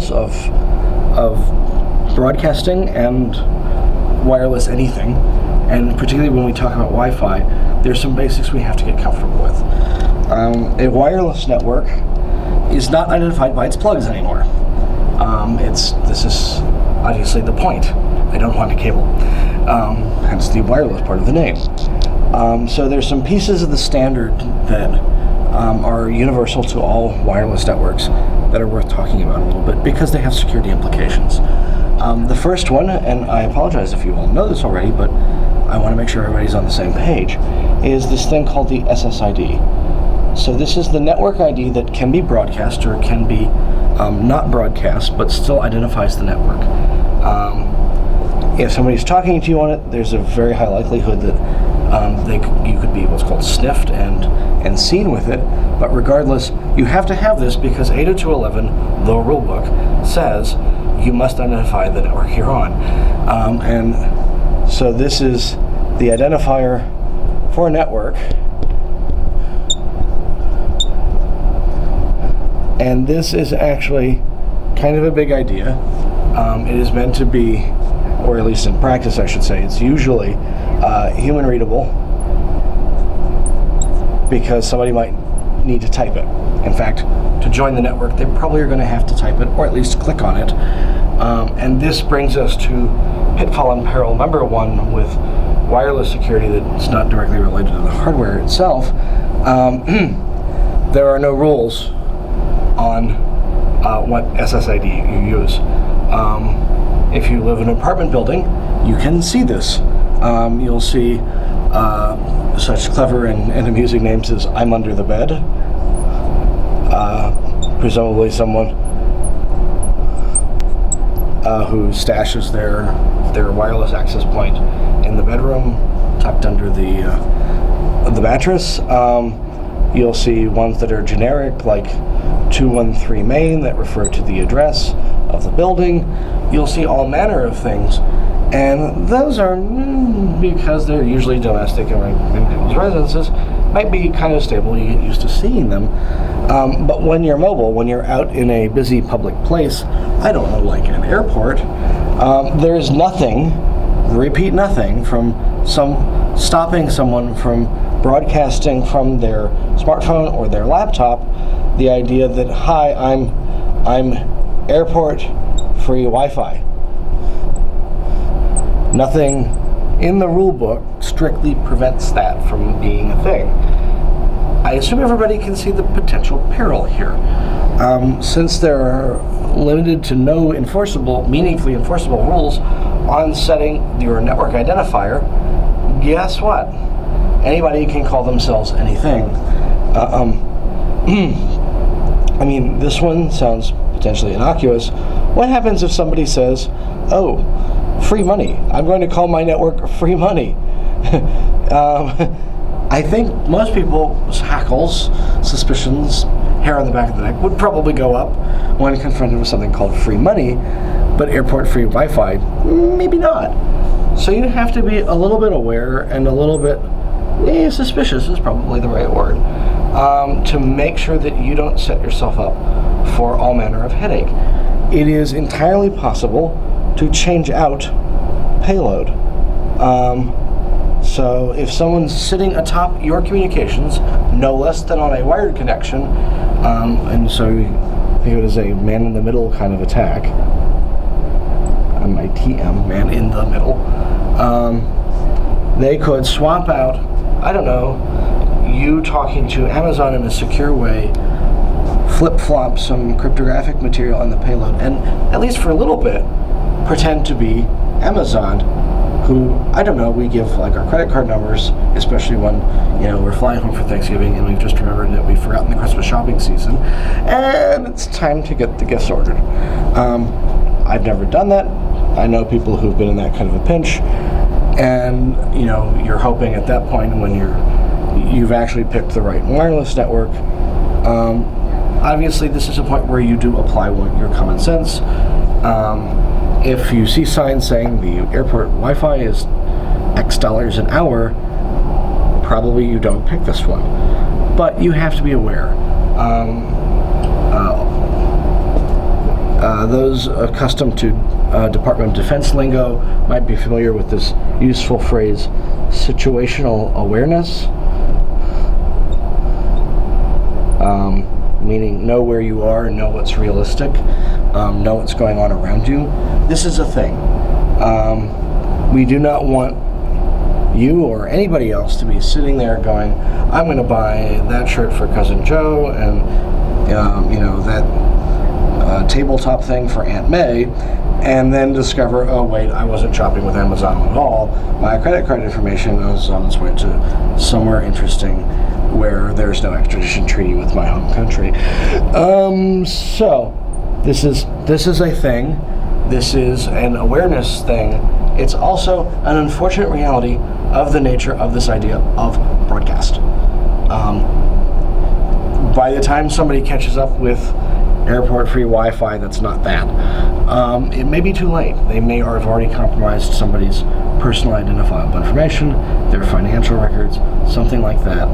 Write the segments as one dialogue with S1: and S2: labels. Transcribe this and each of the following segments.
S1: fundamentals of broadcasting and wireless anything, and particularly when we talk about Wi-Fi, there's some basics we have to get comfortable with. A wireless network is not identified by its plugs anymore. This is obviously the point. I don't want a cable, hence the wireless part of the name. So there's some pieces of the standard that are universal to all wireless networks that are worth talking about a little bit because they have security implications. The first one, and I apologize if you all know this already, but I want to make sure everybody's on the same page, is this thing called the SSID. So this is the network ID that can be broadcast or can be not broadcast, but still identifies the network. If somebody's talking to you on it, there's a very high likelihood that you could be what's called sniffed and seen with it. But regardless, you have to have this because 802.11, the rulebook, says you must identify the network you're on. And so this is the identifier for a network. And this is actually kind of a big idea. It is meant to be, or at least in practice I should say, it's usually human readable because somebody might need to type it. In fact, to join the network, they probably are going to have to type it or at least click on it. And this brings us to pitfall and peril number one with wireless security that's not directly related to the hardware itself. There are no rules on what SSID you use. If you live in an apartment building, you can see this. You'll see such clever and amusing names as I'm Under the Bed. Presumably someone who stashes their wireless access point in the bedroom, tucked under the mattress. You'll see ones that are generic, like 213 Main, that refer to the address of the building. You'll see all manner of things, and those are because they're usually domestic and in people's residences, might be kind of stable. You get used to seeing them. But when you're mobile, when you're out in a busy public place, I don't know, like an airport, there's nothing, repeat nothing, from stopping someone from broadcasting from their smartphone or their laptop the idea that, hi, I'm airport free Wi-Fi. Nothing in the rule book strictly prevents that from being a thing. I assume everybody can see the potential peril here. Since there are limited to no meaningfully enforceable rules on setting your network identifier, guess what? Anybody can call themselves anything. I mean, this one sounds potentially innocuous. What happens if somebody says, oh, free money, I'm going to call my network free money? I think most people's hackles, suspicions, hair on the back of the neck would probably go up when confronted with something called free money, but airport free Wi-Fi, maybe not. So you have to be a little bit aware and a little bit suspicious is probably the right word, to make sure that you don't set yourself up for all manner of headache. It is entirely possible to change out payload. So if someone's sitting atop your communications, no less than on a wired connection, and so think of it as a man-in-the-middle kind of attack, MITM, man in the middle, they could swap out, I don't know, you talking to Amazon in a secure way, flip-flop some cryptographic material on the payload, and at least for a little bit, pretend to be Amazon, who, I don't know, we give like our credit card numbers, especially when, we're flying home for Thanksgiving and we've just remembered that we've forgotten the Christmas shopping season, and it's time to get the gifts ordered. I've never done that. I know people who've been in that kind of a pinch, and you're hoping at that point when you've actually picked the right wireless network. Obviously, this is a point where you do apply your common sense. If you see signs saying the airport Wi-Fi is X dollars an hour, probably you don't pick this one. But you have to be aware. Those accustomed to Department of Defense lingo might be familiar with this useful phrase, situational awareness, meaning know where you are and know what's realistic, know what's going on around you. This is a thing. We do not want you or anybody else to be sitting there going, I'm going to buy that shirt for Cousin Joe and that tabletop thing for Aunt May, and then discover, oh wait, I wasn't shopping with Amazon at all. My credit card information was on its way to somewhere interesting where there's no extradition treaty with my home country. So this is a thing. This is an awareness thing. It's also an unfortunate reality of the nature of this idea of broadcast. By the time somebody catches up with airport-free Wi-Fi that's not that, it may be too late. They may have already compromised somebody's personal identifiable information, their financial records, something like that.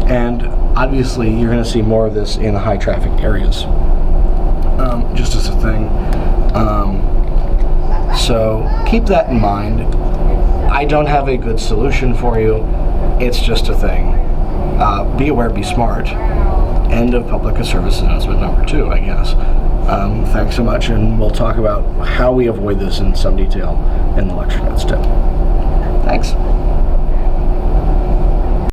S1: And obviously, you're going to see more of this in high-traffic areas, just as a thing. So keep that in mind. I don't have a good solution for you. It's just a thing. Be aware, be smart. End of public service announcement number 2, I guess. Thanks so much, and we'll talk about how we avoid this in some detail in the lecture notes too. Thanks.